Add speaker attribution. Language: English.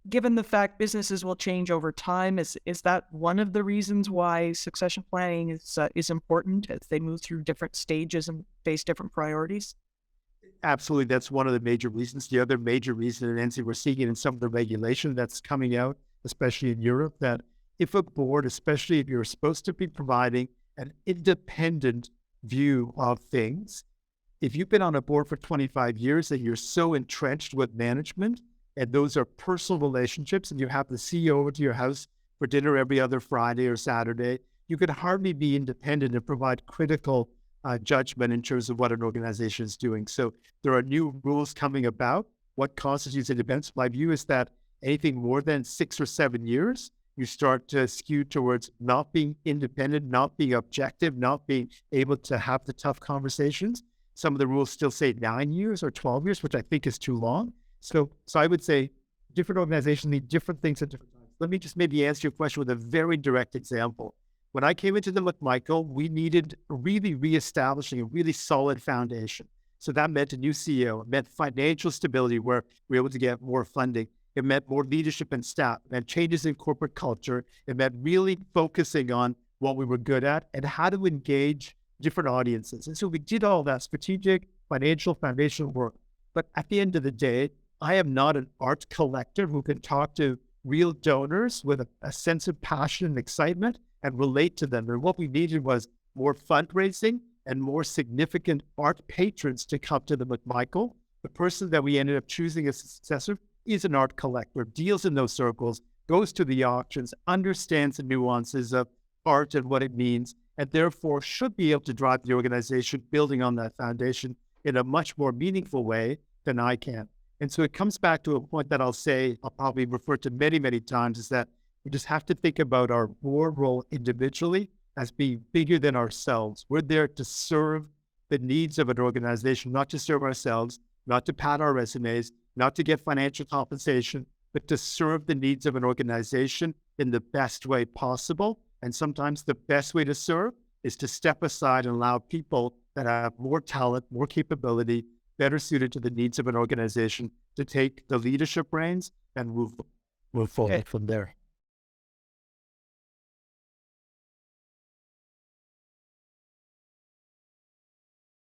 Speaker 1: given the fact businesses will change over time, is that one of the reasons why succession planning is important as they move through different stages and face different priorities?
Speaker 2: Absolutely, that's one of the major reasons. The other major reason, and NC, we're seeing it in some of the regulation that's coming out, especially in Europe, that if a board, especially if you're supposed to be providing an independent view of things, if you've been on a board for 25 years and you're so entrenched with management, and those are personal relationships, and you have the CEO over to your house for dinner every other Friday or Saturday, you could hardly be independent and provide critical judgment in terms of what an organization is doing. So there are new rules coming about. What constitutes independence? My view is that anything more than 6 or 7 years, you start to skew towards not being independent, not being objective, not being able to have the tough conversations. Some of the rules still say 9 years or 12 years, which I think is too long. So I would say different organizations need different things at different times. Let me just maybe answer your question with a very direct example. When I came into the McMichael, we needed really reestablishing a really solid foundation. So that meant a new CEO. It meant financial stability where we were able to get more funding. It meant more leadership and staff. It meant changes in corporate culture. It meant really focusing on what we were good at and how to engage different audiences. And so we did all that strategic, financial, foundational work. But at the end of the day, I am not an art collector who can talk to real donors with a sense of passion and excitement and relate to them. And what we needed was more fundraising and more significant art patrons to come to the McMichael. The person that we ended up choosing as a successor is an art collector, deals in those circles, goes to the auctions, understands the nuances of art and what it means, and therefore should be able to drive the organization building on that foundation in a much more meaningful way than I can. And so it comes back to a point that I'll probably refer to many, many times, is that we just have to think about our board role individually as being bigger than ourselves. We're there to serve the needs of an organization, not to serve ourselves, not to pad our resumes, not to get financial compensation, but to serve the needs of an organization in the best way possible. And sometimes the best way to serve is to step aside and allow people that have more talent, more capability, better suited to the needs of an organization to take the leadership reins and move forward from there.